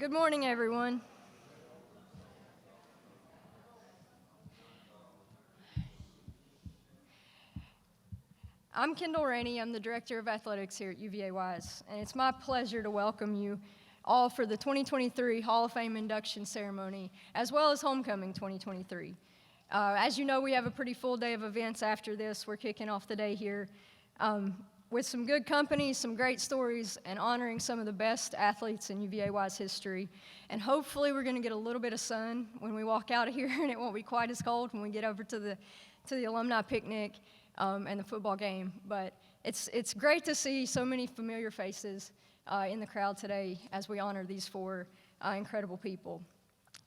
Good morning, everyone. I'm Kendall Rainey. I'm the Director of Athletics here at UVA-Wise, and it's my pleasure to welcome you all for the 2023 Hall of Fame induction ceremony, as well as Homecoming 2023. As you know, we have a pretty full day of events after this. We're kicking off the day here with some good company, some great stories, and honoring some of the best athletes in UVA-Wise history. And hopefully we're going to get a little bit of sun when we walk out of here, and it won't be quite as cold when we get over to the alumni picnic and the football game. But it's great to see so many familiar faces in the crowd today as we honor these four incredible people.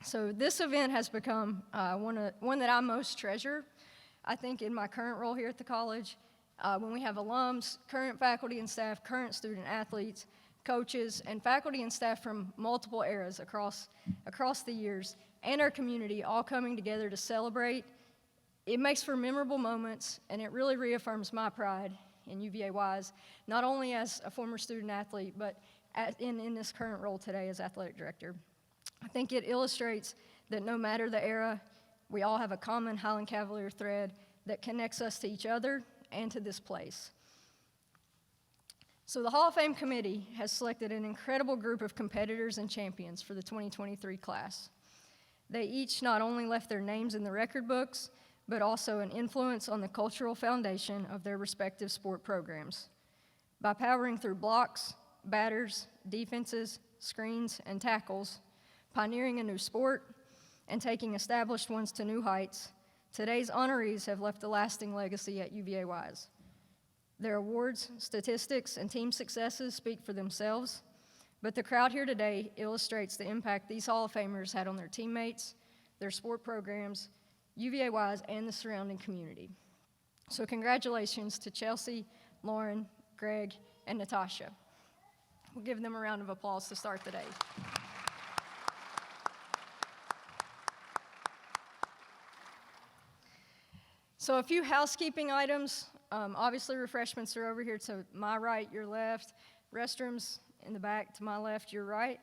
So this event has become one that I most treasure, I think, in my current role here at the college. When we have alums, current faculty and staff, current student athletes, coaches, and faculty and staff from multiple eras across the years, and our community all coming together to celebrate, it makes for memorable moments, and it really reaffirms my pride in UVA-Wise, not only as a former student athlete, but in this current role today as athletic director. I think it illustrates that no matter the era, we all have a common Highland Cavalier thread that connects us to each other and to this place. So the Hall of Fame committee has selected an incredible group of competitors and champions for the 2023 class. They each not only left their names in the record books, but also an influence on the cultural foundation of their respective sport programs. By powering through blocks, batters, defenses, screens, and tackles, pioneering a new sport, and taking established ones to new heights, today's honorees have left a lasting legacy at UVA-Wise. Their awards, statistics, and team successes speak for themselves, but the crowd here today illustrates the impact these Hall of Famers had on their teammates, their sport programs, UVA-Wise, and the surrounding community. So congratulations to Chelsea, Lauren, Greg, and Natasha. We'll give them a round of applause to start the day. So a few housekeeping items. Obviously, refreshments are over here to my right, your left. Restrooms in the back to my left, your right.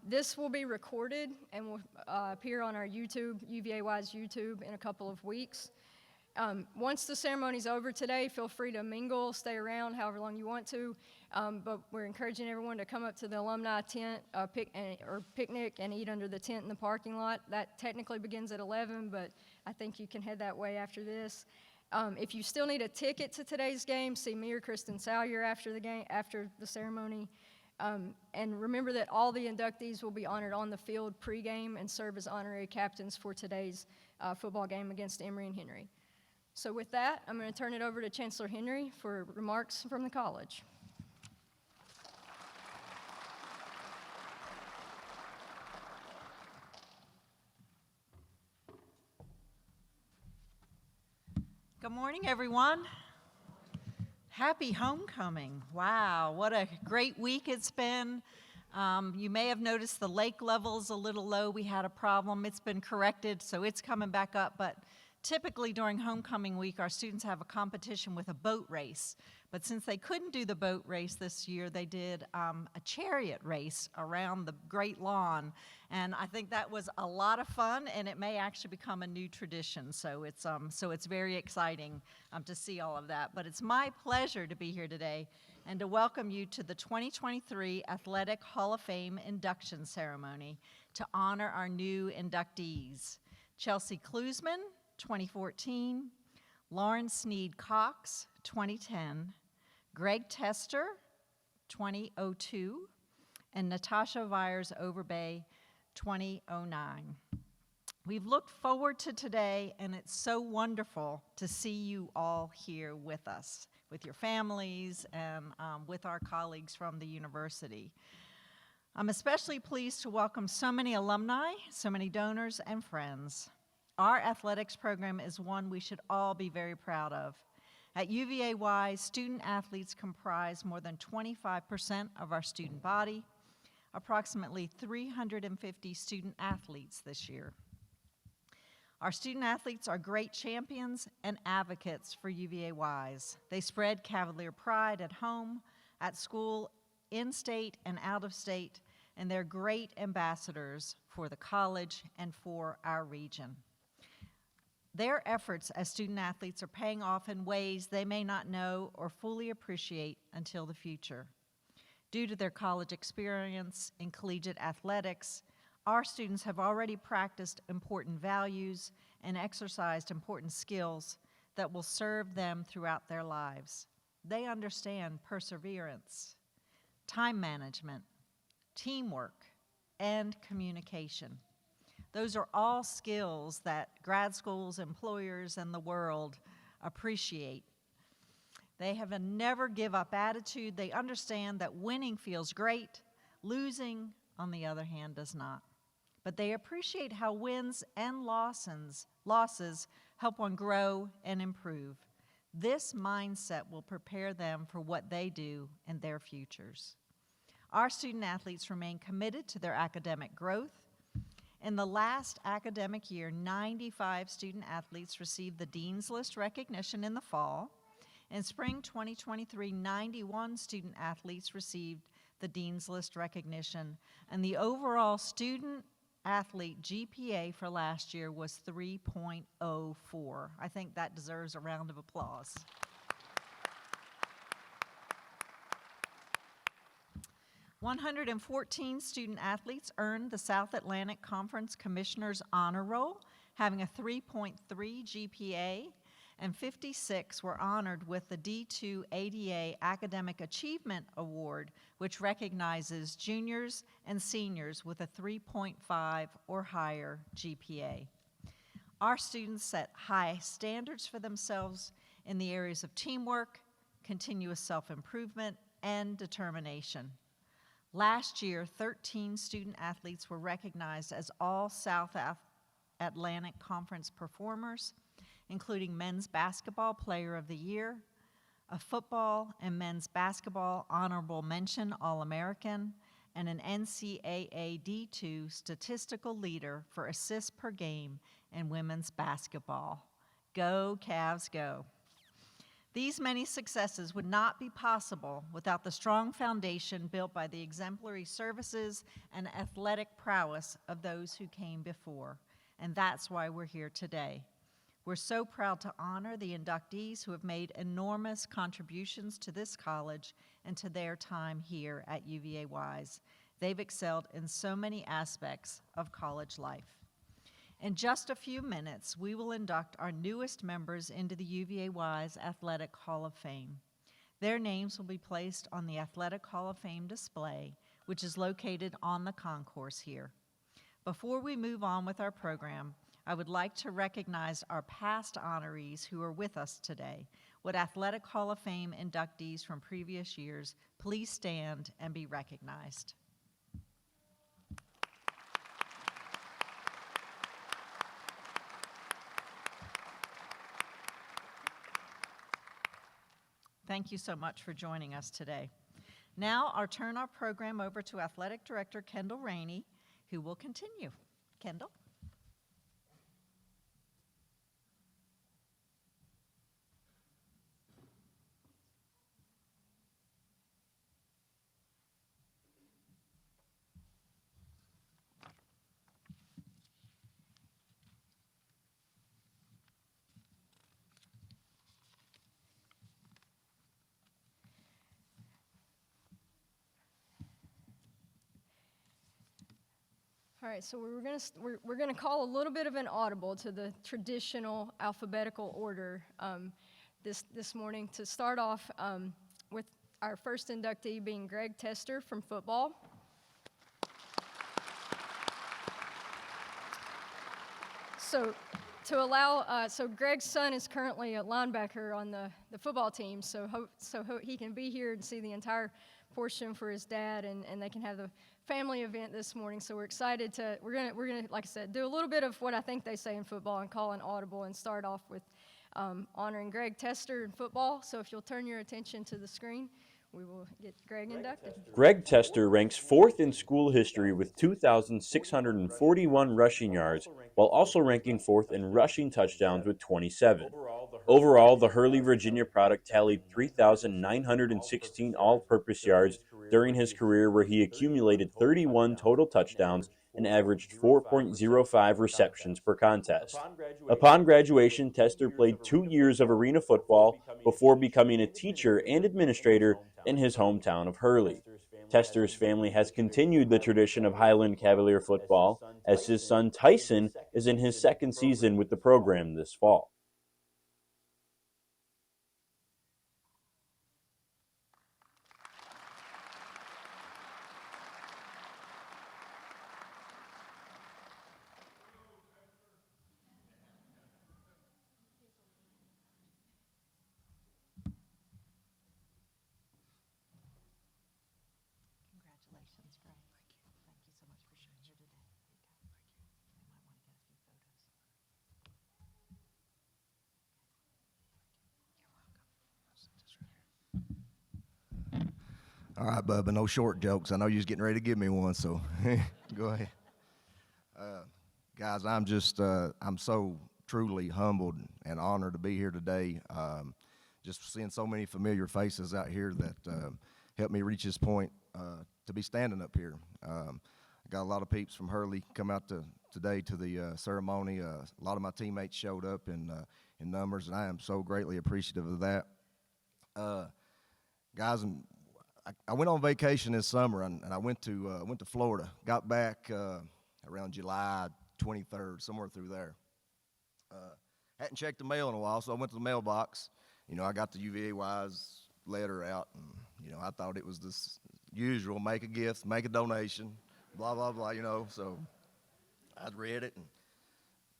This will be recorded and will appear on our YouTube, UVA-Wise YouTube, in a couple of weeks. Once the ceremony's over today, feel free to mingle, stay around however long you want to, but we're encouraging everyone to come up to the alumni tent or picnic and eat under the tent in the parking lot. That technically begins at 11, but I think you can head that way after this. If you still need a ticket to today's game, see me or Kristen Salyer after the ceremony. And remember that all the inductees will be honored on the field pregame and serve as honorary captains for today's football game against Emory and Henry. So with that, I'm going to turn it over to Chancellor Henry for remarks from the college. Good morning, everyone. Happy homecoming. Wow, what a great week it's been. You may have noticed the lake level's a little low. We had a problem. It's been corrected, so it's coming back up. But typically during homecoming week, our students have a competition with a boat race. But since they couldn't do the boat race this year, they did a chariot race around the Great Lawn. And I think that was a lot of fun, and it may actually become a new tradition. So it's very exciting to see all of that. But it's my pleasure to be here today and to welcome you to the 2023 Athletic Hall of Fame induction ceremony to honor our new inductees. Chelsea Klusman, 2014, Lauren Sneed Cox, 2010, Greg Tester, 2002, and Natasha Vyers Overbay, 2009. We've looked forward to today, and it's so wonderful to see you all here with us, with your families, and with our colleagues from the university. I'm especially pleased to welcome so many alumni, so many donors, and friends. Our athletics program is one we should all be very proud of. At UVA-Wise, student athletes comprise more than 25% of our student body, approximately 350 student athletes this year. Our student athletes are great champions and advocates for UVA-Wise. They spread Cavalier pride at home, at school, in state, and out of state, and they're great ambassadors for the college and for our region. Their efforts as student athletes are paying off in ways they may not know or fully appreciate until the future. Due to their college experience in collegiate athletics, our students have already practiced important values and exercised important skills that will serve them throughout their lives. They understand perseverance, time management, teamwork, and communication. Those are all skills that grad schools, employers, and the world appreciate. They have a never give up attitude. They understand that winning feels great, losing, on the other hand, does not. But they appreciate how wins and losses help one grow and improve. This mindset will prepare them for what they do in their futures. Our student athletes remain committed to their academic growth. In the last academic year, 95 student athletes received the Dean's List recognition in the fall. In spring 2023, 91 student athletes received the Dean's List recognition, and the overall student athlete GPA for last year was 3.04. I think that deserves a round of applause. "114 student athletes earned the South Atlantic Conference Commissioner's Honor Roll, having a 3.3 GPA, and 56 were honored with the D2 ADA Academic Achievement Award, which recognizes juniors and seniors with a 3.5 or higher GPA. Our students set high standards for themselves in the areas of teamwork, continuous self-improvement, and determination. Last year, 13 student athletes were recognized as all South Atlantic Conference performers, including Men's Basketball Player of the Year, a football and men's basketball honorable mention All-American, and an NCAA D2 statistical leader for assists per game in women's basketball. Go Cavs, go. These many successes would not be possible without the strong foundation built by the exemplary services and athletic prowess of those who came before, and that's why we're here today. We're so proud to honor the inductees who have made enormous contributions to this college and to their time here at UVA-Wise. They've excelled in so many aspects of college life. In just a few minutes, we will induct our newest members into the UVA-Wise Athletic Hall of Fame. Their names will be placed on the Athletic Hall of Fame display, which is located on the concourse here. Before we move on with our program, I would like to recognize our past honorees who are with us today. Would Athletic Hall of Fame inductees from previous years please stand and be recognized? Thank you so much for joining us today. Now I'll turn our program over to Athletic Director Kendall Rainey, who will continue. Kendall? All right, so we're gonna call a little bit of an audible to the traditional alphabetical order this morning to start off with our first inductee being Greg Tester from football. So Greg's son is currently a linebacker on the football team, so he can be here and see the entire portion for his dad, and they can have the family event this morning. So we're excited we're gonna, like I said, do a little bit of what I think they say in football and call an audible and start off with honoring Greg Tester in football. So if you'll turn your attention to the screen, we will get Greg inducted. Greg Tester ranks fourth in school history with 2,641 rushing yards, while also ranking fourth in rushing touchdowns with 27. Overall, the Hurley, Virginia product tallied 3,916 all-purpose yards during his career, where he accumulated 31 total touchdowns and averaged 4.05 receptions per contest. Upon graduation, Tester played 2 years of arena football before becoming a teacher and administrator in his hometown of Hurley. Tester's family has continued the tradition of Highland Cavalier football, as his son Tyson is in his second season with the program this fall. Congratulations, Greg. Thank you so much for being here today. You might want to get a few photos. All right, Bubba, no short jokes. I know you was getting ready to give me one, so go ahead. Guys, I'm so truly humbled and honored to be here today. Just seeing so many familiar faces out here that helped me reach this point to be standing up here. I got a lot of peeps from Hurley come out today to the ceremony. A lot of my teammates showed up in numbers, and I am so greatly appreciative of that. Guys, I went on vacation this summer, and I went to Florida. Got back around July 23rd, somewhere through there. Hadn't checked the mail in a while, so I went to the mailbox. You know, I got the UVAY's letter out, and, you know, I thought it was this usual, make a gift, make a donation, blah, blah, blah, you know. So I read it and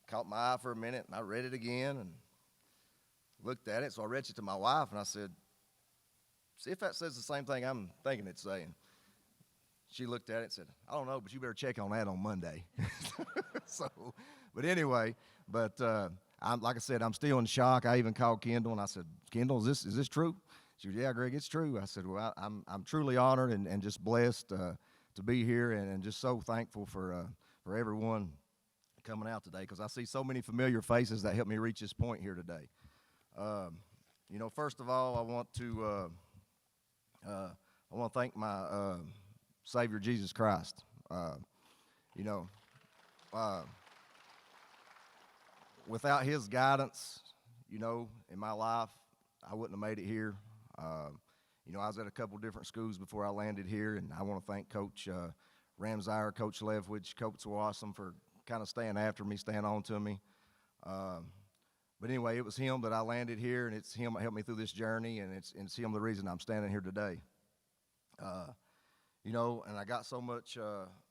caught my eye for a minute, and I read it again and looked at it. So I read it to my wife, and I said, see if that says the same thing I'm thinking it's saying. She looked at it and said, I don't know, but you better check on that on Monday. But anyway, like I said, I'm still in shock. I even called Kendall, and I said, Kendall, is this true? She said, yeah, Greg, it's true. I said, well, I'm truly honored and just blessed to be here, and just so thankful for everyone coming out today, because I see so many familiar faces that helped me reach this point here today. You know, first of all, I want to thank my Savior Jesus Christ. You know, without His guidance, you know, in my life, I wouldn't have made it here. You know, I was at a couple different schools before I landed here, and I want to thank Coach Ramsire, Coach Leftwich, Coach Wassam for kind of staying after me, staying on to me. But anyway, it was him that I landed here, and it's him that helped me through this journey, and it's him the reason I'm standing here today. You know, and I got so much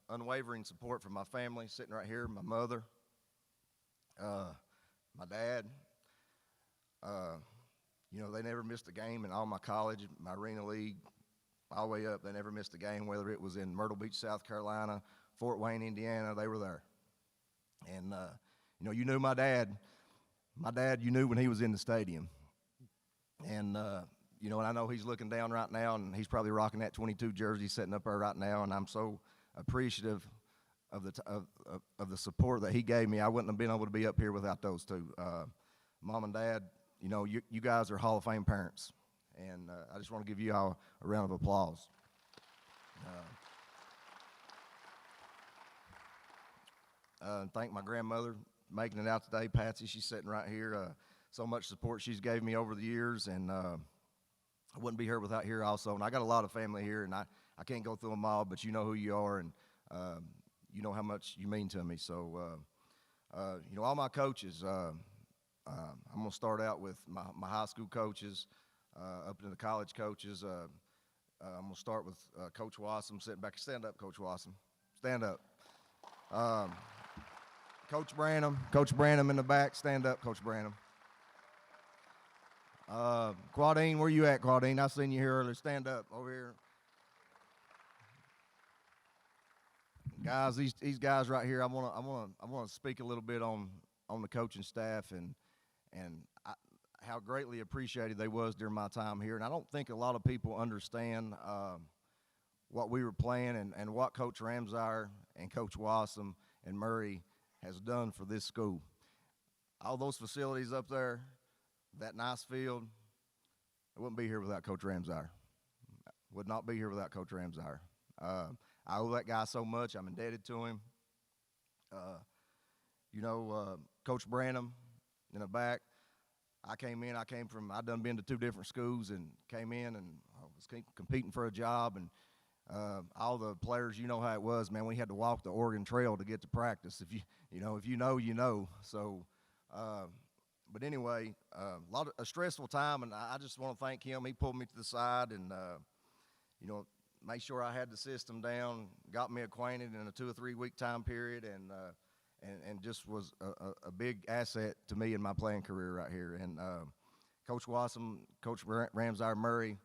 unwavering support from my family sitting right here, my mother, my dad. You know, they never missed a game in all my college, my arena league, all the way up. They never missed a game, whether it was in Myrtle Beach, South Carolina, Fort Wayne, Indiana, they were there. And, you know, you knew my dad. My dad, you knew when he was in the stadium. And, you know, and I know he's looking down right now, and he's probably rocking that 22 jersey sitting up there right now, and I'm so appreciative of the support that he gave me. I wouldn't have been able to be up here without those two. Mom and Dad, you know, you guys are Hall of Fame parents, and I just want to give you all a round of applause. And thank my grandmother making it out today, Patsy. She's sitting right here. So much support she's gave me over the years, and I wouldn't be here without her also. And I got a lot of family here, and I can't go through them all, but you know who you are, and you know how much you mean to me. So, you know, all my coaches, I'm going to start out with my high school coaches, up to the college coaches. I'm going to start with Coach Wassam sitting back. Stand up, Coach Wassam. Stand up. Coach Branham in the back. Stand up, Coach Branham. Claudine, where you at, Claudine? I seen you here earlier. Stand up over here. Guys, these guys right here, I want to speak a little bit on the coaching staff, and how greatly appreciated they was during my time here. And I don't think a lot of people understand what we were playing and what Coach Ramsar and Coach Wassam and Murray has done for this school. All those facilities up there, that nice field, I wouldn't be here without Coach Ramsar. Would not be here without Coach Ramsar. I owe that guy so much. I'm indebted to him. Coach Branham in the back, I'd done been to 2 different schools and came in and I was competing for a job, and all the players, you know how it was, man. We had to walk the Oregon Trail to get to practice. If you know. So, but anyway, a stressful time, and I just want to thank him. He pulled me to the side and made sure I had the system down, got me acquainted in a 2 or 3 week time period, and just was a big asset to me in my playing career right here. And Coach Wassam, Coach Ramsar, Murray,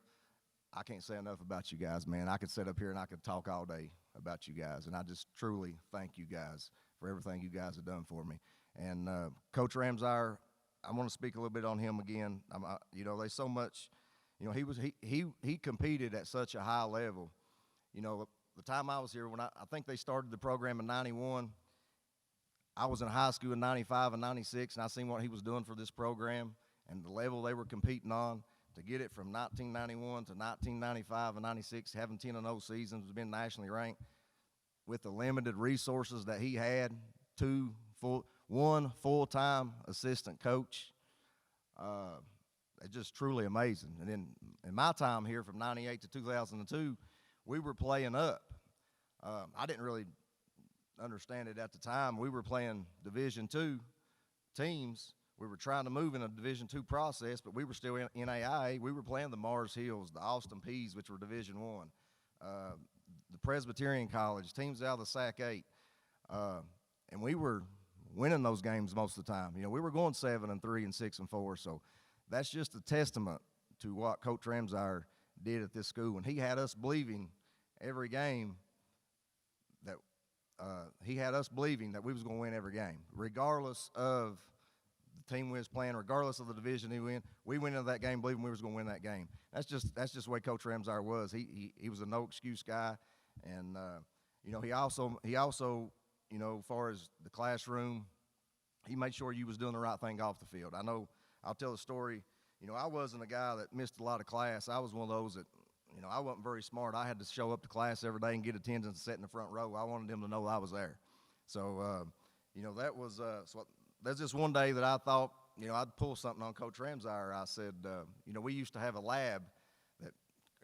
I can't say enough about you guys, man. I could sit up here and I could talk all day about you guys, and I just truly thank you guys for everything you guys have done for me. And Coach Ramsar, I want to speak a little bit on him again. There's so much. He competed at such a high level. The time I was here, when I think they started the program in '91. I was in high school in '95 and '96, and I seen what he was doing for this program and the level they were competing on. To get it from 1991 to 1995 and '96, having 10-0 seasons, being nationally ranked, with the limited resources that he had, one full-time assistant coach, it's just truly amazing. And then in my time here from '98 to 2002, we were playing up. I didn't really understand it at the time. We were playing Division II teams. We were trying to move in a Division II process, but we were still in NAIA. We were playing the Mars Hills, the Austin Peas, which were Division I, the Presbyterian College, teams out of the SAC 8. And we were winning those games most of the time. We were going 7-3 and 6-4. So that's just a testament to what Coach Ramsar did at this school. And he had us believing every game that he had us believing that we was going to win every game, regardless of the team we was playing, regardless of the division we went into that game believing we was going to win that game. That's just the way Coach Ramsar was. He was a no excuse guy, and he also as far as the classroom, he made sure you was doing the right thing off the field. I'll tell a story. I wasn't a guy that missed a lot of class. I was one of those that, I wasn't very smart. I had to show up to class every day and get attendance and sit in the front row. I wanted them to know I was there. So, that was so there's just one day that I thought, I'd pull something on Coach Ramsar. I said, we used to have a lab that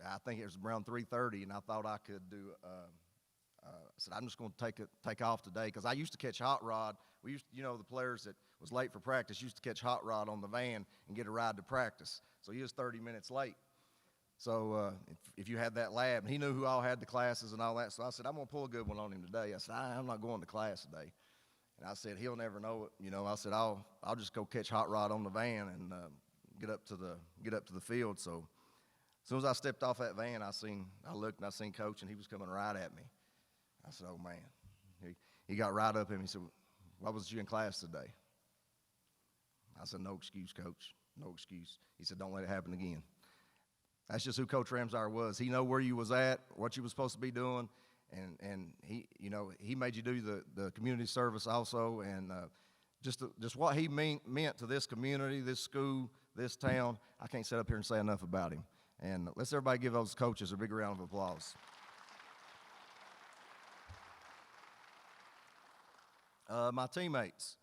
I think it was around 3:30, and I thought I could do. I said, I'm just going to take off today because I used to catch hot rod. We used, the players that was late for practice used to catch hot rod on the van and get a ride to practice. So he was 30 minutes late. So if you had that lab, and he knew who all had the classes and all that. So I said, I'm going to pull a good one on him today. I said, I'm not going to class today. And I said, he'll never know it. I said, I'll just go catch hot rod on the van and get up to the field. So as soon as I stepped off that van, I looked and I seen Coach, and he was coming right at me. I said, oh man. He got right up at me. He said, why was you in class today? I said, no excuse, Coach. No excuse. He said, don't let it happen again. That's just who Coach Ramsar was. He know where you was at, what you was supposed to be doing, and he made you do the community service also, and just what he meant to this community, this school, this town. I can't sit up here and say enough about him. And let's everybody give those coaches a big round of applause. My teammates,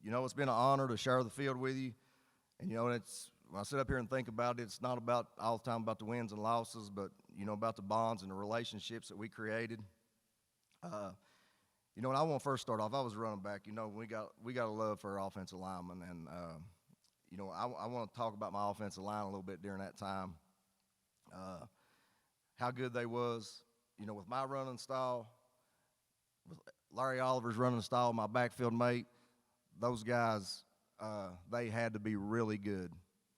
it's been an honor to share the field with you, and when I sit up here and think about it, it's not about all the time about the wins and losses, but about the bonds and the relationships that we created. When I want to first start off, I was running back. We got a love for our offensive linemen, and I want to talk about my offensive line a little bit during that time. How good they was, with my running style, with Larry Oliver's running style, my backfield mate. Those guys, they had to be really good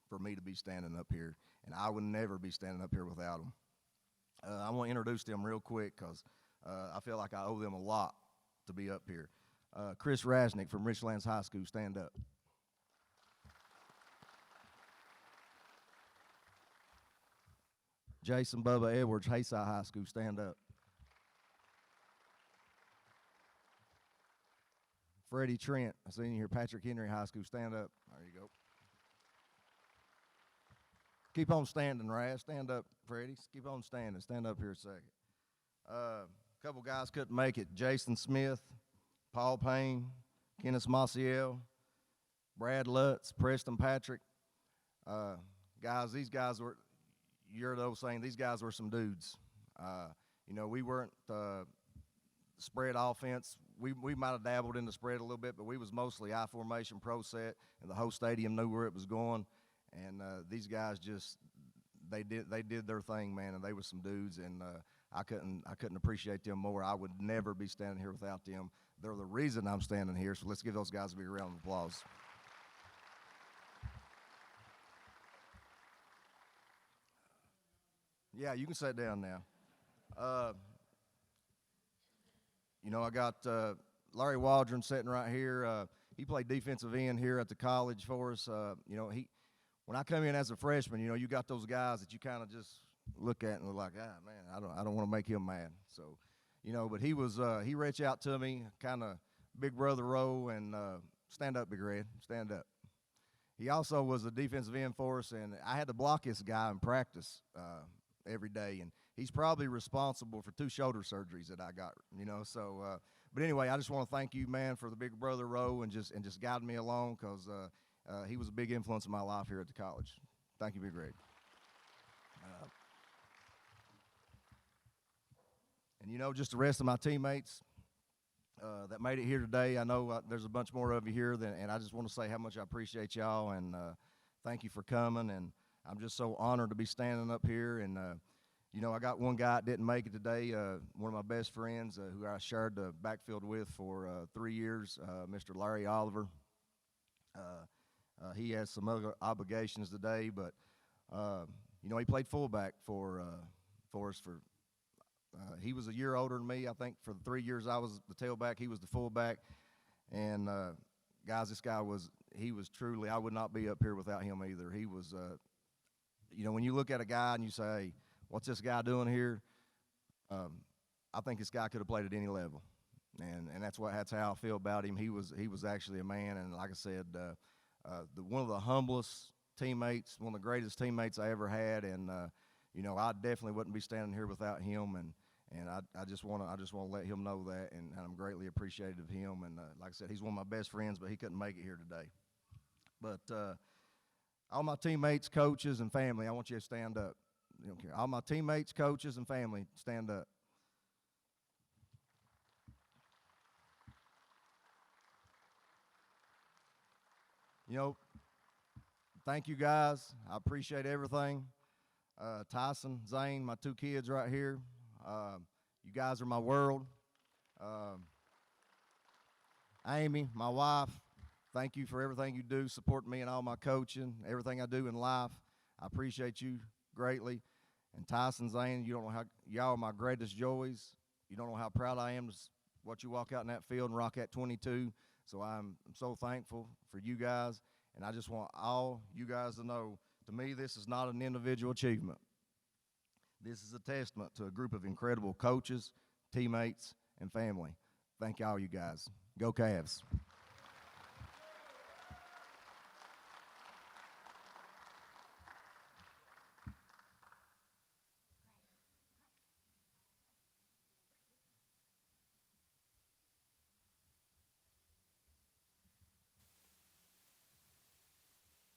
for me to be standing up here, and I would never be standing up here without them. I want to introduce them real quick because I feel like I owe them a lot to be up here. Chris Rasnick from Richlands High School, stand up. Jason Bubba Edwards, Hayside High School, stand up. Freddie Trent, I seen you here, Patrick Henry High School, stand up. There you go. Keep on standing, Raz. Stand up, Freddie. Keep on standing. Stand up here a second. A couple guys couldn't make it. Jason Smith, Paul Payne, Kenneth Maciel, Brad Lutz, Preston Patrick. Guys, these guys were, you're those saying, these guys were some dudes. You know, we weren't spread offense. We might have dabbled in the spread a little bit, but we was mostly I formation, pro set, and the whole stadium knew where it was going. And these guys just they did their thing, man, and they were some dudes, and I couldn't appreciate them more. I would never be standing here without them. They're the reason I'm standing here. So let's give those guys a big round of applause. Yeah, you can sit down now. You know, I got Larry Waldron sitting right here. He played defensive end here at the college for us. You know, when I come in as a freshman, you know, you got those guys that you kind of just look at and look like, man, I don't want to make him mad. So, you know, but he reached out to me, kind of big brother role, and stand up, Big Red, stand up. He also was a defensive end for us, and I had to block this guy in practice every day, and he's probably responsible for 2 shoulder surgeries that I got, you know. So, but anyway, I just want to thank you, man, for the big brother role and just guiding me along, because he was a big influence in my life here at the college. Thank you, Big Red. And, you know, just the rest of my teammates that made it here today. I know there's a bunch more of you here, and I just want to say how much I appreciate y'all, and thank you for coming. And I'm just so honored to be standing up here. And, you know, I got one guy that didn't make it today, one of my best friends who I shared the backfield with for 3 years, Mr. Larry Oliver. He has some other obligations today, but, you know, he played fullback for us for he was a year older than me. I think for the 3 years I was the tailback, he was the fullback. And, guys, this guy he was truly, I would not be up here without him either. He was, you know, when you look at a guy and you say, hey, what's this guy doing here? I think this guy could have played at any level. And that's how I feel about him. He was actually a man, and like I said, one of the humblest teammates, one of the greatest teammates I ever had, and you know, I definitely wouldn't be standing here without him, and I just want to let him know that, and I'm greatly appreciative of him. And like I said, he's one of my best friends, but he couldn't make it here today. But all my teammates, coaches, and family, I want you to stand up. You don't care. All my teammates, coaches, and family, stand up. You know, thank you guys. I appreciate everything. Tyson, Zane, my 2 kids right here. You guys are my world. Amy, my wife, thank you for everything you do, supporting me and all my coaching, everything I do in life. I appreciate you greatly. And Tyson, Zane, you don't know how, y'all are my greatest joys. You don't know how proud I am to watch you walk out in that field and rock at 22. So I'm so thankful for you guys. And I just want all you guys to know, to me, this is not an individual achievement. This is a testament to a group of incredible coaches, teammates, and family. Thank all you guys. Go Cavs.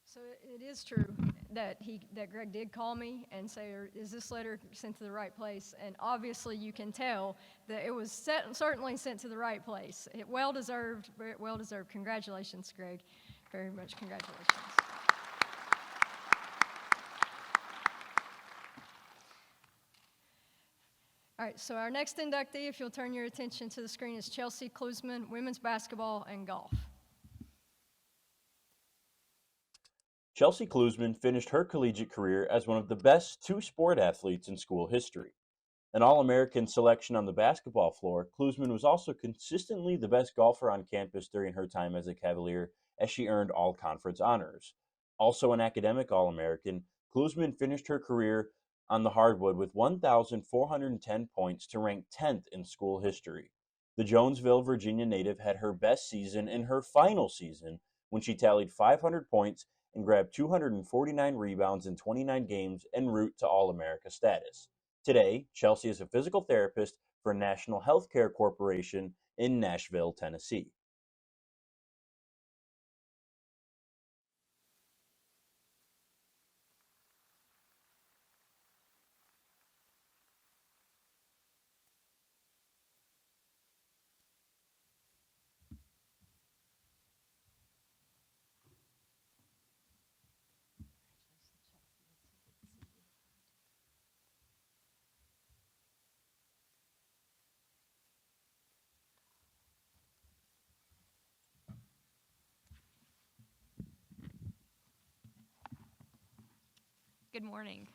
So it is true that Greg did call me and say, is this letter sent to the right place? And obviously you can tell that it was certainly sent to the right place. Well deserved, very well deserved. Congratulations, Greg. Very much congratulations. All right, so our next inductee, if you'll turn your attention to the screen, is Chelsea Klusman, women's basketball and golf. Chelsea Klusman finished her collegiate career as one of the best 2-sport athletes in school history. An All-American selection on the basketball floor, Klusman was also consistently the best golfer on campus during her time as a Cavalier, as she earned all-conference honors. Also an academic All-American, Klusman finished her career on the hardwood with 1,410 points to rank 10th in school history. The Jonesville, Virginia native had her best season in her final season when she tallied 500 points and grabbed 249 rebounds in 29 games en route to All America status. Today, Chelsea is a physical therapist for National Healthcare Corporation in Nashville, Tennessee. Good morning.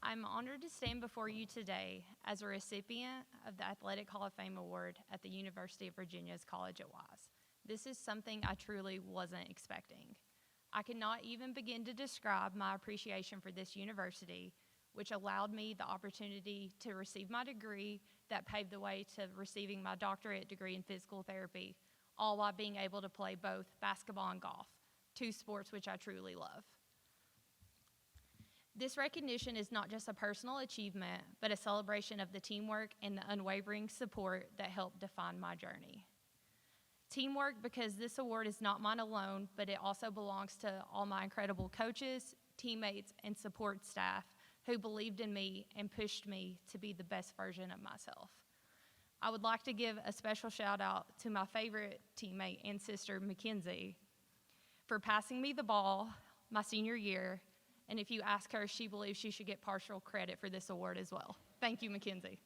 I'm honored to stand before you today as a recipient of the Athletic Hall of Fame Award at the University of Virginia's College at Wise. This is something I truly wasn't expecting. I cannot even begin to describe my appreciation for this university, which allowed me the opportunity to receive my degree that paved the way to receiving my doctorate degree in physical therapy, all while being able to play both basketball and golf, two sports which I truly love. This recognition is not just a personal achievement, but a celebration of the teamwork and the unwavering support that helped define my journey. Teamwork, because this award is not mine alone, but it also belongs to all my incredible coaches, teammates, and support staff who believed in me and pushed me to be the best version of myself. I would like to give a special shout out to my favorite teammate and sister, Mackenzie, for passing me the ball my senior year. And if you ask her, she believes she should get partial credit for this award as well. Thank you, Mackenzie.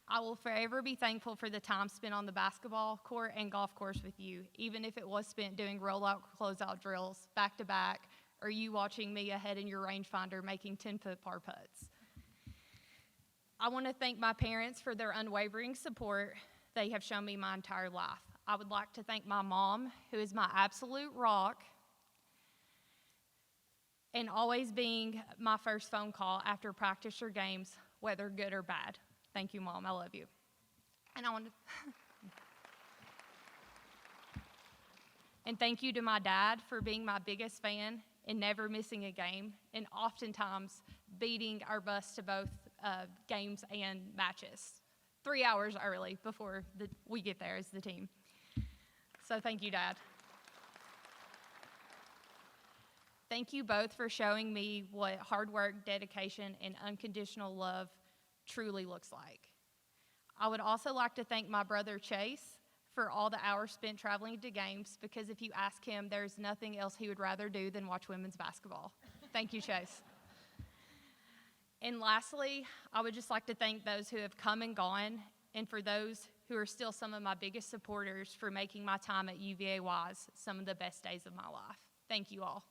I will forever be thankful for the time spent on the basketball court and golf course with you, even if it was spent doing rollout, closeout drills back to back, or you watching me ahead in your rangefinder making 10-foot par putts. I want to thank my parents for their unwavering support they have shown me my entire life. I would like to thank my mom, who is my absolute rock, and always being my first phone call after practice or games, whether good or bad. Thank you, Mom. I love you. And I want to and thank you to my dad for being my biggest fan and never missing a game, and oftentimes beating our bus to both games and matches 3 hours early before we get there as the team. So thank you, Dad. Thank you both for showing me what hard work, dedication, and unconditional love truly looks like. I would also like to thank my brother Chase for all the hours spent traveling to games, because if you ask him, there's nothing else he would rather do than watch women's basketball. Thank you, Chase. And lastly, I would just like to thank those who have come and gone, and for those who are still some of my biggest supporters for making my time at UVA Wise some of the best days of my life. Thank you all.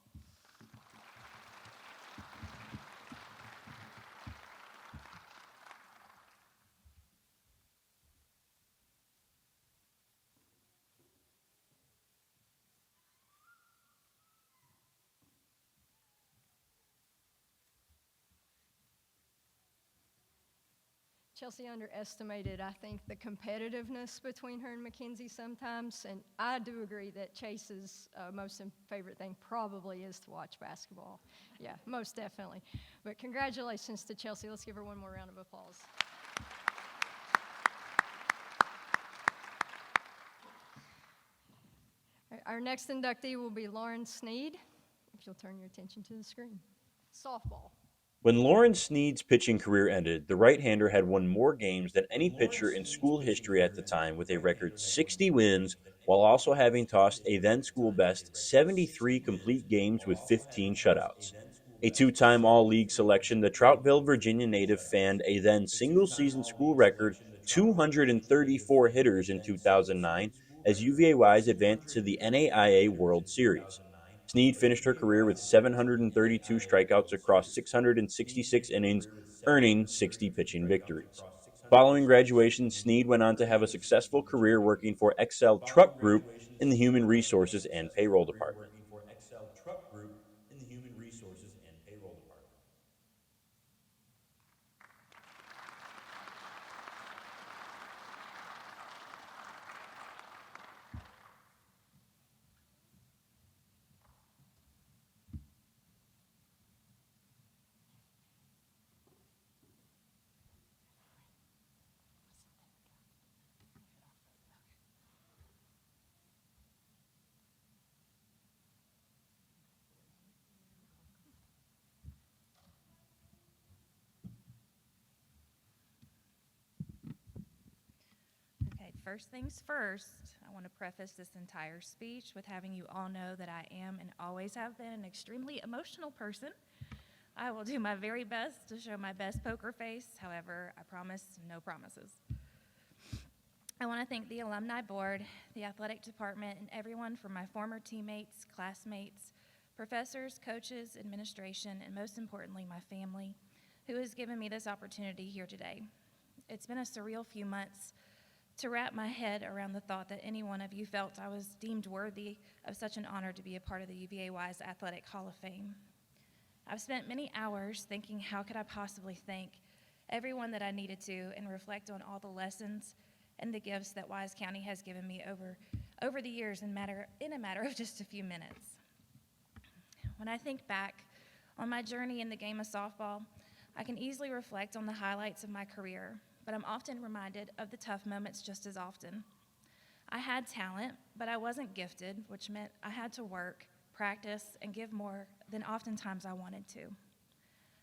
Chelsea underestimated, I think, the competitiveness between her and Mackenzie sometimes, and I do agree that Chase's most favorite thing probably is to watch basketball. Yeah, most definitely. But congratulations to Chelsea. Let's give her one more round of applause. Our next inductee will be Lauren Sneed, if you'll turn your attention to the screen. Softball. When Lauren Sneed's pitching career ended, the right-hander had won more games than any pitcher in school history at the time, with a record 60 wins, while also having tossed a then-school best 73 complete games with 15 shutouts. A two-time All-League selection, the Troutville, Virginia native fanned a then single-season school record 234 hitters in 2009 as UVA Wise advanced to the NAIA World Series. Sneed finished her career with 732 strikeouts across 666 innings, earning 60 pitching victories. Following graduation, Sneed went on to have a successful career working for Excel Truck Group in the Human Resources and Payroll Department. Okay, first things first, I want to preface this entire speech with having you all know that I am and always have been an extremely emotional person. I will do my very best to show my best poker face. However, I promise no promises. I want to thank the Alumni Board, the athletic department, and everyone from my former teammates, classmates, professors, coaches, administration, and most importantly, my family, who has given me this opportunity here today. It's been a surreal few months to wrap my head around the thought that any one of you felt I was deemed worthy of such an honor to be a part of the UVA-Y's Athletic Hall of Fame. I've spent many hours thinking how could I possibly thank everyone that I needed to and reflect on all the lessons and the gifts that Wise County has given me over the years in a matter of just a few minutes. When I think back on my journey in the game of softball, I can easily reflect on the highlights of my career, but I'm often reminded of the tough moments just as often. I had talent, but I wasn't gifted, which meant I had to work, practice, and give more than oftentimes I wanted to.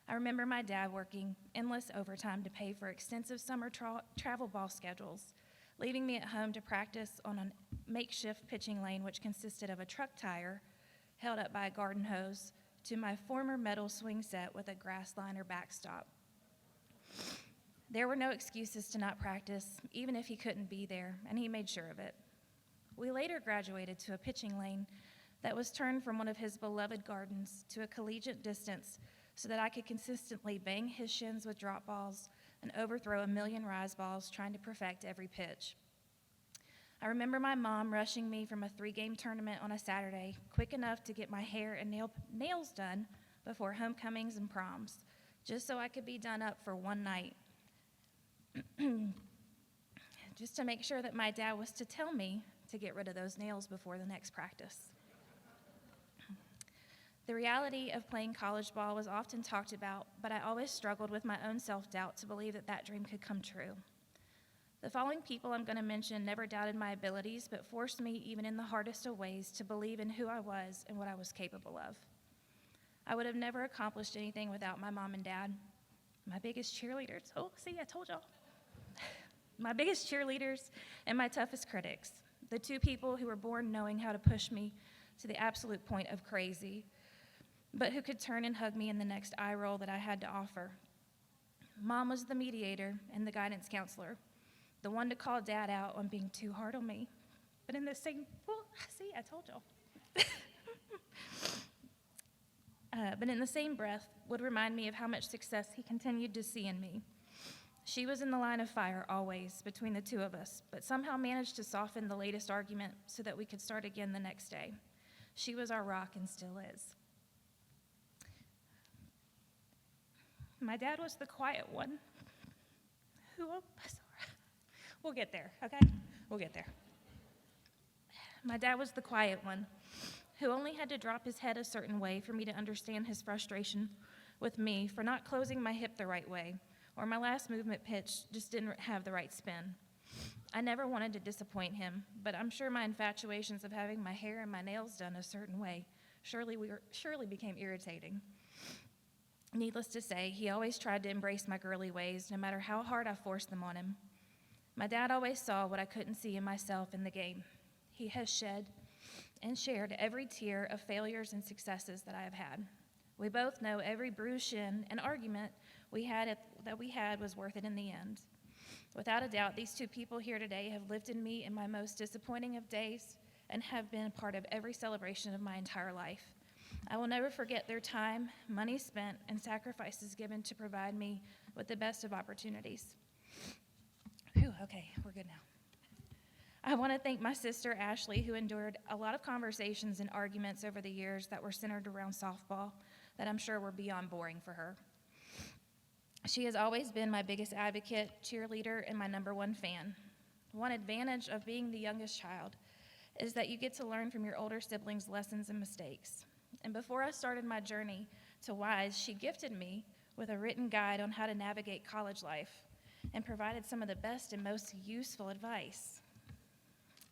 I remember my dad working endless overtime to pay for extensive summer travel ball schedules, leaving me at home to practice on a makeshift pitching lane which consisted of a truck tire held up by a garden hose to my former metal swing set with a grass liner backstop. There were no excuses to not practice, even if he couldn't be there, and he made sure of it. We later graduated to a pitching lane that was turned from one of his beloved gardens to a collegiate distance so that I could consistently bang his shins with drop balls and overthrow a million rise balls trying to perfect every pitch. I remember my mom rushing me from a 3-game tournament on a Saturday, quick enough to get my hair and nails done before homecomings and proms, just so I could be done up for one night. Just to make sure that my dad was to tell me to get rid of those nails before the next practice. The reality of playing college ball was often talked about, but I always struggled with my own self-doubt to believe that that dream could come true. The following people I'm going to mention never doubted my abilities, but forced me, even in the hardest of ways, to believe in who I was and what I was capable of. I would have never accomplished anything without my mom and dad. My biggest cheerleaders, I told y'all. My biggest cheerleaders and my toughest critics, the two people who were born knowing how to push me to the absolute point of crazy, but who could turn and hug me in the next eye roll that I had to offer. Mom was the mediator and the guidance counselor, the one to call Dad out on being too hard on me. But in the same, I told y'all. But in the same breath, would remind me of how much success he continued to see in me. She was in the line of fire always between the two of us, but somehow managed to soften the latest argument so that we could start again the next day. She was our rock and still is. My dad was the quiet one we'll get there, okay? We'll get there. My dad was the quiet one who only had to drop his head a certain way for me to understand his frustration with me for not closing my hip the right way, or my last movement pitch just didn't have the right spin. I never wanted to disappoint him, but I'm sure my infatuations of having my hair and my nails done a certain way surely became irritating. Needless to say, he always tried to embrace my girly ways, no matter how hard I forced them on him. My dad always saw what I couldn't see in myself in the game. He has shed and shared every tear of failures and successes that I have had. We both know every bruised shin and argument we had was worth it in the end. Without a doubt, these two people here today have lifted me in my most disappointing of days and have been a part of every celebration of my entire life. I will never forget their time, money spent, and sacrifices given to provide me with the best of opportunities. Okay, we're good now. I want to thank my sister, Ashley, who endured a lot of conversations and arguments over the years that were centered around softball that I'm sure were beyond boring for her. She has always been my biggest advocate, cheerleader, and my #1 fan. One advantage of being the youngest child is that you get to learn from your older siblings' lessons and mistakes. And before I started my journey to WISE, she gifted me with a written guide on how to navigate college life and provided some of the best and most useful advice.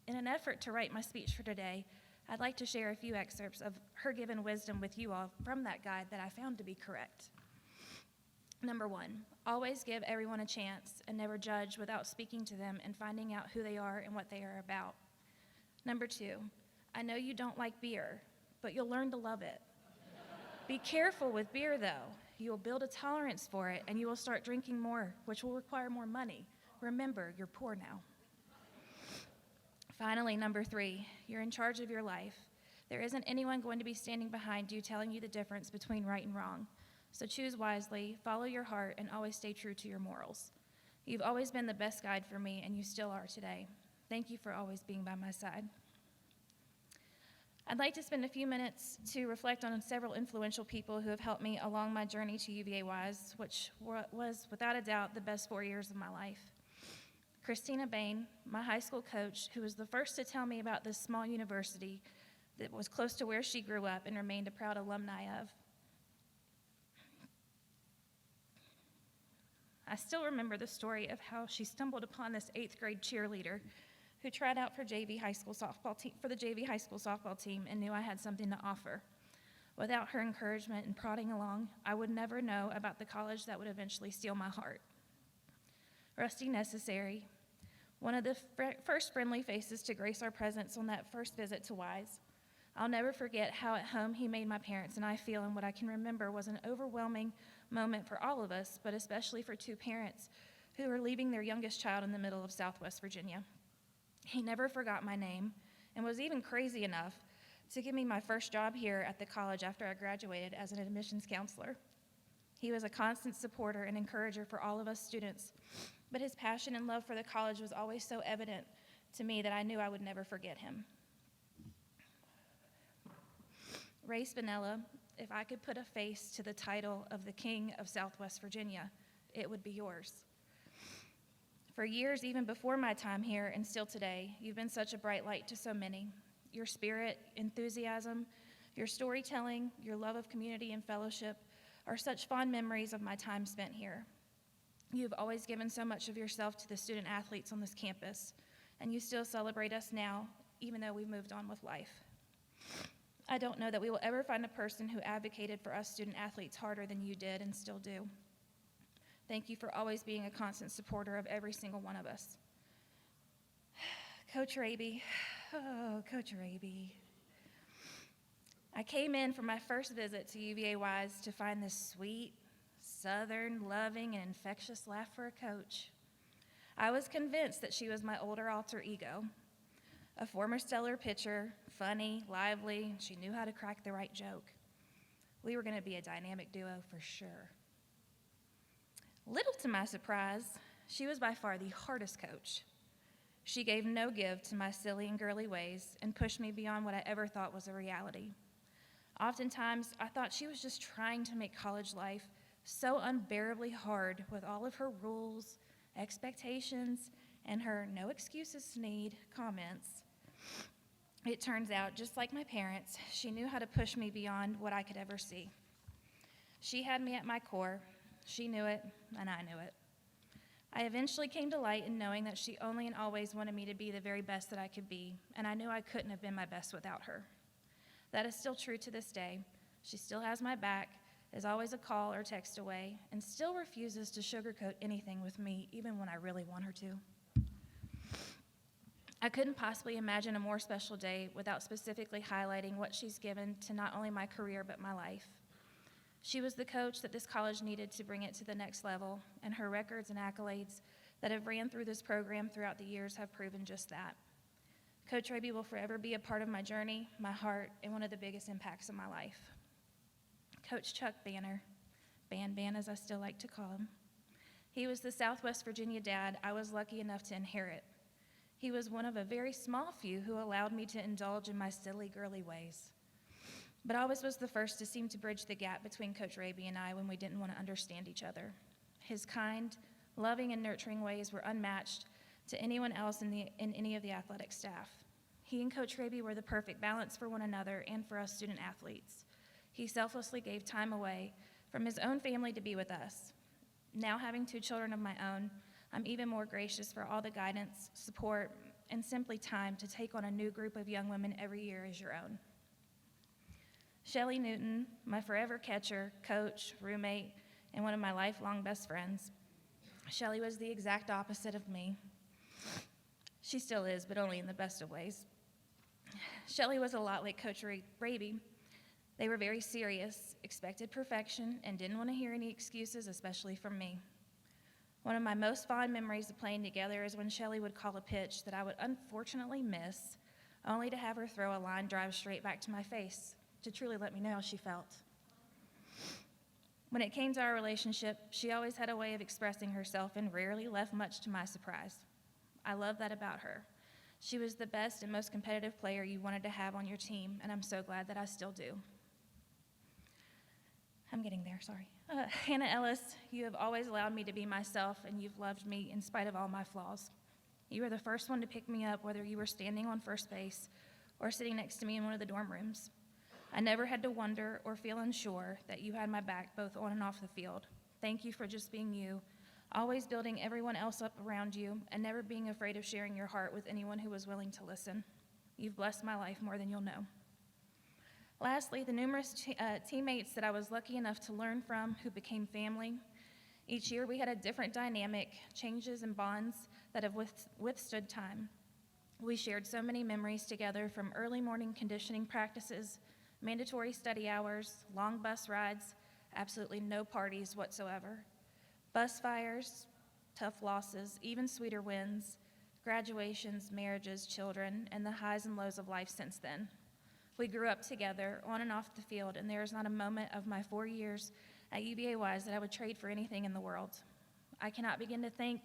In an effort to write my speech for today, I'd like to share a few excerpts of her given wisdom with you all from that guide that I found to be correct. #1, always give everyone a chance and never judge without speaking to them and finding out who they are and what they are about. #2, I know you don't like beer, but you'll learn to love it. Be careful with beer, though. You will build a tolerance for it, and you will start drinking more, which will require more money. Remember, you're poor now. Finally, #3, you're in charge of your life. There isn't anyone going to be standing behind you telling you the difference between right and wrong. So choose wisely, follow your heart, and always stay true to your morals. You've always been the best guide for me, and you still are today. Thank you for always being by my side. I'd like to spend a few minutes to reflect on several influential people who have helped me along my journey to UVA WISE, which was, without a doubt, the best 4 years of my life. Christina Bain, my high school coach, who was the first to tell me about this small university that was close to where she grew up and remained a proud alumni of. I still remember the story of how she stumbled upon this 8th grade cheerleader who tried out for the JV high school softball team and knew I had something to offer. Without her encouragement and prodding along, I would never know about the college that would eventually steal my heart. Rusty Necessary, one of the first friendly faces to grace our presence on that first visit to WISE. I'll never forget how at home he made my parents and I feel, and what I can remember was an overwhelming moment for all of us, but especially for 2 parents who were leaving their youngest child in the middle of Southwest Virginia. He never forgot my name and was even crazy enough to give me my first job here at the college after I graduated as an admissions counselor. He was a constant supporter and encourager for all of us students, but his passion and love for the college was always so evident to me that I knew I would never forget him. Ray Spinella, if I could put a face to the title of the King of Southwest Virginia, it would be yours. For years, even before my time here, and still today, you've been such a bright light to so many. Your spirit, enthusiasm, your storytelling, your love of community and fellowship are such fond memories of my time spent here. You've always given so much of yourself to the student athletes on this campus, and you still celebrate us now, even though we've moved on with life. I don't know that we will ever find a person who advocated for us student athletes harder than you did and still do. Thank you for always being a constant supporter of every single one of us. Coach Raby, oh, Coach Raby. I came in for my first visit to UVA WISE to find this sweet, southern, loving, and infectious laugh for a coach. I was convinced that she was my older alter ego, a former stellar pitcher, funny, lively, and she knew how to crack the right joke. We were going to be a dynamic duo for sure. Little to my surprise, she was by far the hardest coach. She gave no give to my silly and girly ways and pushed me beyond what I ever thought was a reality. Oftentimes, I thought she was just trying to make college life so unbearably hard with all of her rules, expectations, and her no excuses need comments. It turns out, just like my parents, she knew how to push me beyond what I could ever see. She had me at my core. She knew it, and I knew it. I eventually came to light in knowing that she only and always wanted me to be the very best that I could be, and I knew I couldn't have been my best without her. That is still true to this day. She still has my back, is always a call or text away, and still refuses to sugarcoat anything with me, even when I really want her to. I couldn't possibly imagine a more special day without specifically highlighting what she's given to not only my career, but my life. She was the coach that this college needed to bring it to the next level, and her records and accolades that have ran through this program throughout the years have proven just that. Coach Raby will forever be a part of my journey, my heart, and one of the biggest impacts of my life. Coach Chuck Banner, Ban as I still like to call him, He was the Southwest Virginia dad I was lucky enough to inherit. He was one of a very small few who allowed me to indulge in my silly girly ways, but always was the first to seem to bridge the gap between Coach Raby and I when we didn't want to understand each other. His kind, loving, and nurturing ways were unmatched to anyone else in any of the athletic staff. He and Coach Raby were the perfect balance for one another and for us student athletes. He selflessly gave time away from his own family to be with us. Now having 2 children of my own, I'm even more gracious for all the guidance, support, and simply time to take on a new group of young women every year as your own. Shelly Newton, my forever catcher, coach, roommate, and one of my lifelong best friends. Shelly was the exact opposite of me. She still is, but only in the best of ways. Shelly was a lot like Coach Raby. They were very serious, expected perfection, and didn't want to hear any excuses, especially from me. One of my most fond memories of playing together is when Shelly would call a pitch that I would unfortunately miss, only to have her throw a line drive straight back to my face to truly let me know how she felt. When it came to our relationship, she always had a way of expressing herself and rarely left much to my surprise. I love that about her. She was the best and most competitive player you wanted to have on your team, and I'm so glad that I still do. I'm getting there, sorry. Hannah Ellis, you have always allowed me to be myself, and you've loved me in spite of all my flaws. You were the first one to pick me up, whether you were standing on first base or sitting next to me in one of the dorm rooms. I never had to wonder or feel unsure that you had my back both on and off the field. Thank you for just being you, always building everyone else up around you, and never being afraid of sharing your heart with anyone who was willing to listen. You've blessed my life more than you'll know. Lastly, the numerous teammates that I was lucky enough to learn from who became family. Each year we had a different dynamic, changes and bonds that have withstood time. We shared so many memories together, from early morning conditioning practices, mandatory study hours, long bus rides, absolutely no parties whatsoever, bus fires, tough losses, even sweeter wins, graduations, marriages, children, and the highs and lows of life since then. We grew up together, on and off the field, and there is not a moment of my 4 years at UVA-Wise that I would trade for anything in the world. I cannot begin to thank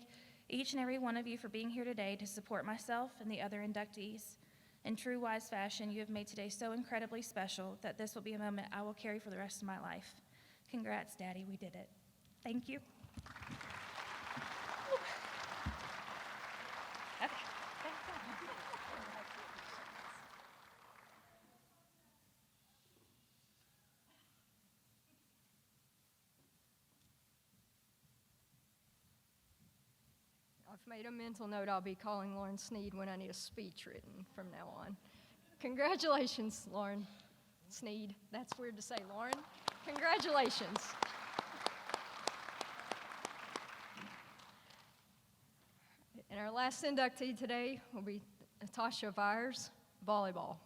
each and every one of you for being here today to support myself and the other inductees. In true Wise fashion, you have made today so incredibly special that this will be a moment I will carry for the rest of my life. Congrats, Daddy, we did it. Thank you. I've made a mental note I'll be calling Lauren Sneed when I need a speech written from now on. Congratulations, Lauren Sneed. That's weird to say, Lauren. Congratulations. And our last inductee today will be Natasha Vyers, volleyball.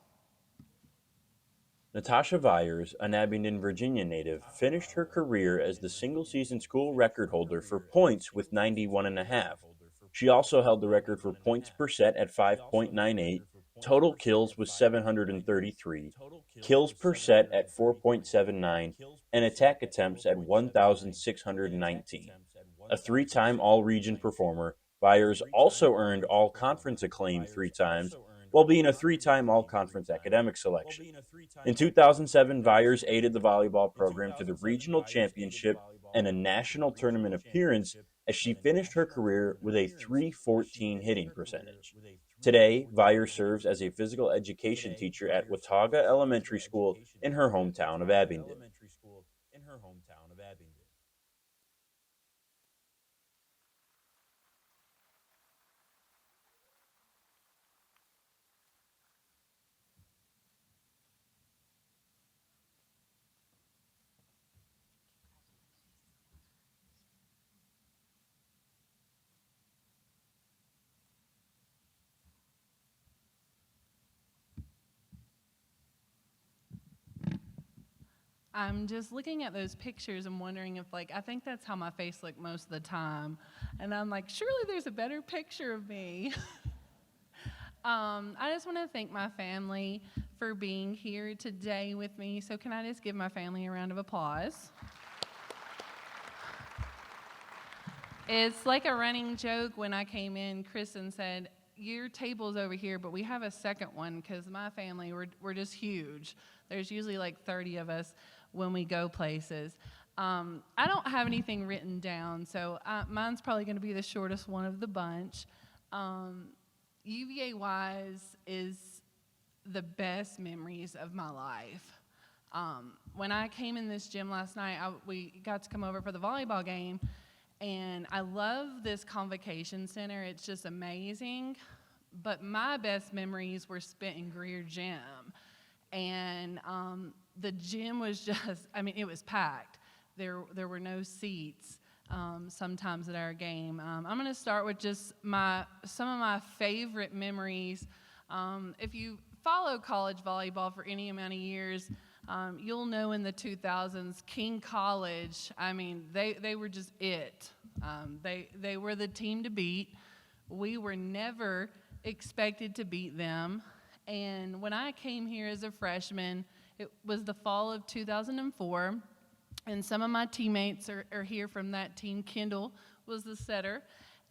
Natasha Vyers, an Abingdon, Virginia native, finished her career as the single-season school record holder for points with 91.5. She also held the record for points per set at 5.98, total kills was 733, kills per set at 4.79, and attack attempts at 1,619. A 3-time All-Region performer, Vyers also earned All-Conference acclaim 3 times, while being a 3-time All-Conference academic selection. In 2007, Vyers aided the volleyball program to the regional championship and a national tournament appearance as she finished her career with a .314 hitting percentage. Today, Vyers serves as a physical education teacher at Watauga Elementary School in her hometown of Abingdon. I'm just looking at those pictures and wondering if, I think that's how my face looked most of the time. And I'm like, surely there's a better picture of me. I just want to thank my family for being here today with me. So can I just give my family a round of applause? It's like a running joke. When I came in, Kristen said, your table's over here, but we have a second one because my family, we're just huge. There's usually like 30 of us when we go places. I don't have anything written down, so mine's probably going to be the shortest one of the bunch. UVA-wise is the best memories of my life. When I came in this gym last night, we got to come over for the volleyball game, and I love this convocation center. It's just amazing. But my best memories were spent in Greer Gym. And the gym was just, I mean, it was packed. There were no seats sometimes at our game. I'm going to start with just some of my favorite memories. If you follow college volleyball for any amount of years, you'll know in the 2000s, King College, I mean, they were just it. They were the team to beat. We were never expected to beat them. And when I came here as a freshman, it was the fall of 2004, and some of my teammates are here from that team. Kendall was the setter,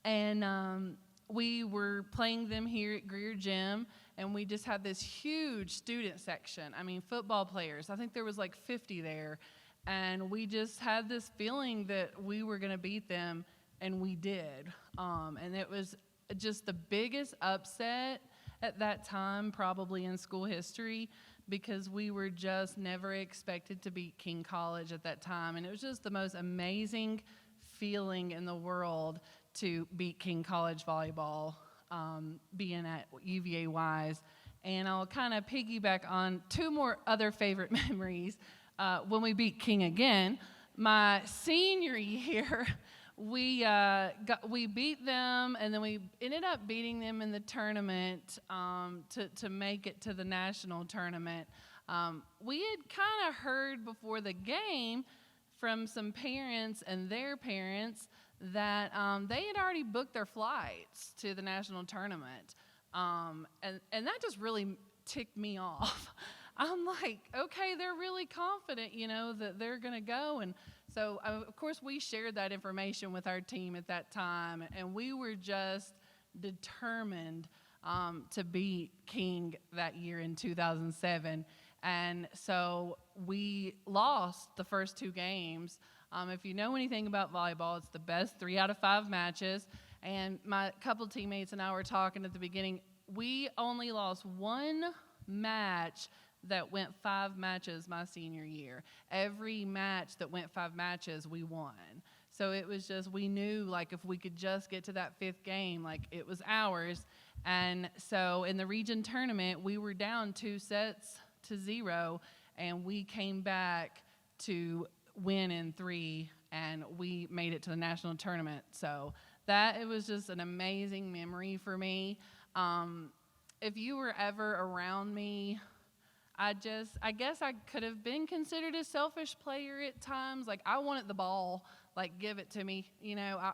and we were playing them here at Greer Gym, and we just had this huge student section. I mean, football players. I think there was like 50 there, and we just had this feeling that we were going to beat them, and we did. And it was just the biggest upset at that time, probably in school history, because we were just never expected to beat King College at that time. And it was just the most amazing feeling in the world to beat King College volleyball, being at UVA-wise. And I'll kind of piggyback on two more other favorite memories. When we beat King again, my senior year, we beat them, and then we ended up beating them in the tournament to make it to the national tournament. We had kind of heard before the game from some parents and their parents that they had already booked their flights to the national tournament, and that just really ticked me off. I'm like, okay, they're really confident, that they're going to go. And so, of course, we shared that information with our team at that time, and we were just determined to beat King that year in 2007. And so we lost the first two games. If you know anything about volleyball, it's the best 3 out of 5 matches. And my couple teammates and I were talking at the beginning. We only lost one match that went 5 matches my senior year. Every match that went 5 matches, we won. So it was just, we knew, like, if we could just get to that 5th game, like, it was ours. And so in the region tournament, we were down 2-0, and we came back to win in 3, and we made it to the national tournament. So it was just an amazing memory for me. If you were ever around me, I guess I could have been considered a selfish player at times. Like, I wanted the ball, like, give it to me.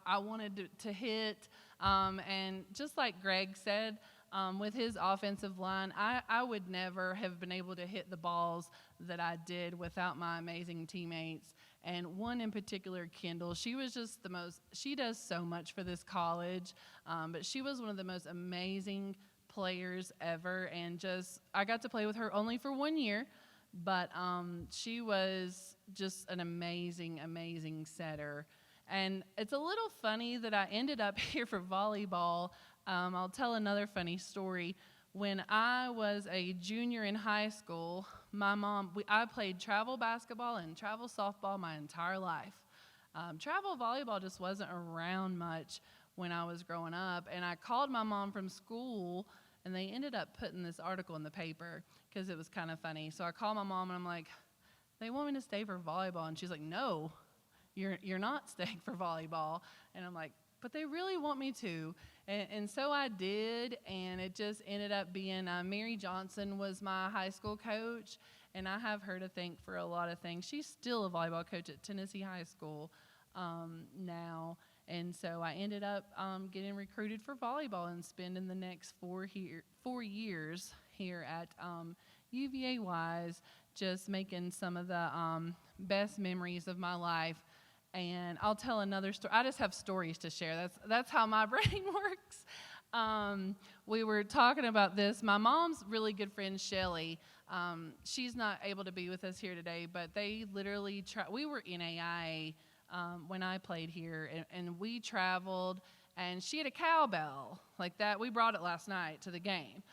I wanted to hit. And just like Greg said, with his offensive line, I would never have been able to hit the balls that I did without my amazing teammates. And one in particular, Kendall, she was just she does so much for this college, but she was one of the most amazing players ever, and I got to play with her only for 1 year, but she was just an amazing setter. And it's a little funny that I ended up here for volleyball. I'll tell another funny story. When I was a junior in high school, I played travel basketball and travel softball my entire life. Travel volleyball just wasn't around much when I was growing up, and I called my mom from school, and they ended up putting this article in the paper because it was kind of funny. So I called my mom, and I'm like, they want me to stay for volleyball. And she's like, no, you're not staying for volleyball. And I'm like, but they really want me to. And so I did, and it just ended up being Mary Johnson was my high school coach, and I have her to thank for a lot of things. She's still a volleyball coach at Tennessee High School now. And so I ended up getting recruited for volleyball and spending the next 4 years here at UVA-wise, just making some of the best memories of my life. And I'll tell another story. I just have stories to share. That's how my brain works. We were talking about this. My mom's really good friend, Shelly. She's not able to be with us here today, but they literally we were in AI when I played here, and we traveled, and she had a cowbell like that. We brought it last night to the game,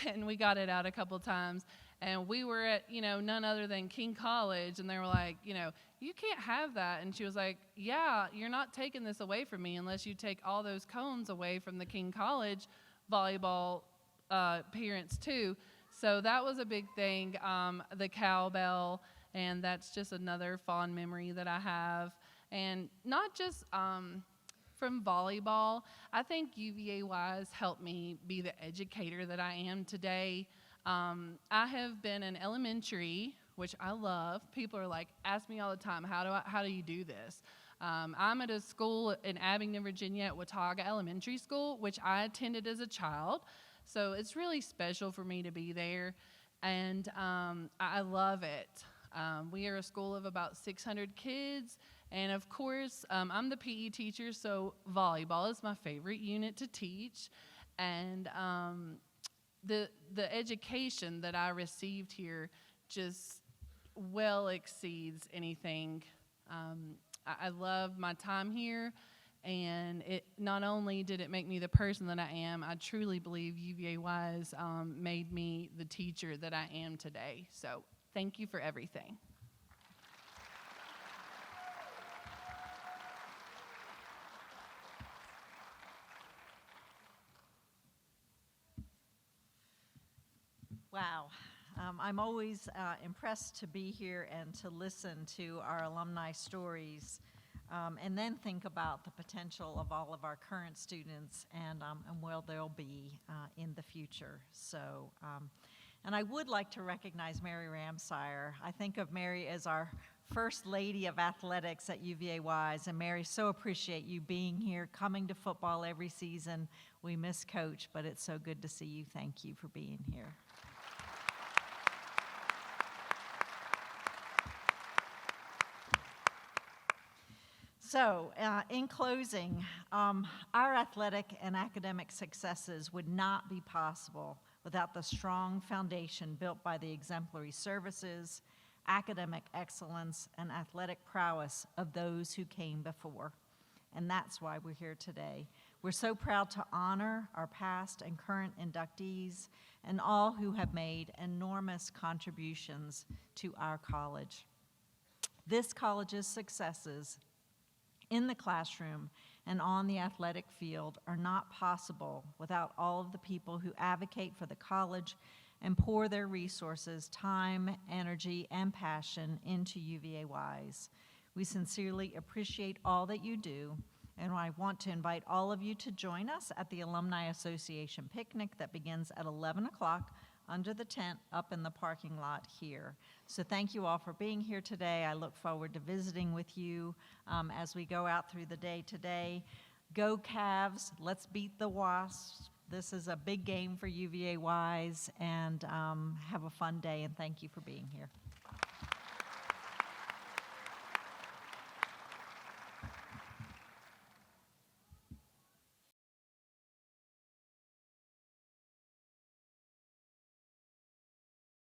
and we got it out a couple times. And we were at, none other than King College, and they were like, you can't have that. And she was like, yeah, you're not taking this away from me unless you take all those cones away from the King College volleyball parents too. So that was a big thing, the cowbell, and that's just another fond memory that I have. And not just from volleyball, I think UVA-wise helped me be the educator that I am today. I have been in elementary, which I love. People are like, ask me all the time, how do you do this? I'm at a school in Abingdon, Virginia at Watauga Elementary School, which I attended as a child. So it's really special for me to be there, and I love it. We are a school of about 600 kids, and of course, I'm the PE teacher, so volleyball is my favorite unit to teach, and the education that I received here just well exceeds anything. I love my time here, and it not only did it make me the person that I am, I truly believe UVA-wise made me the teacher that I am today. So thank you for everything. Wow. I'm always impressed to be here and to listen to our alumni stories, and then think about the potential of all of our current students and where they'll be in the future. So, and I would like to recognize Mary Ramsire. I think of Mary as our First Lady of Athletics at UVA-wise, and Mary, so appreciate you being here, coming to football every season. We miss Coach, but it's so good to see you. Thank you for being here. So, in closing, our athletic and academic successes would not be possible without the strong foundation built by the exemplary services, academic excellence, and athletic prowess of those who came before. And that's why we're here today. We're so proud to honor our past and current inductees and all who have made enormous contributions to our college. This college's successes in the classroom and on the athletic field are not possible without all of the people who advocate for the college and pour their resources, time, energy, and passion into UVA-wise. We sincerely appreciate all that you do, and I want to invite all of you to join us at the Alumni Association picnic that begins at 11 o'clock under the tent up in the parking lot here. So thank you all for being here today. I look forward to visiting with you as we go out through the day today. Go Cavs, let's beat the Wasps. This is a big game for UVA-wise, and have a fun day, and thank you for being here.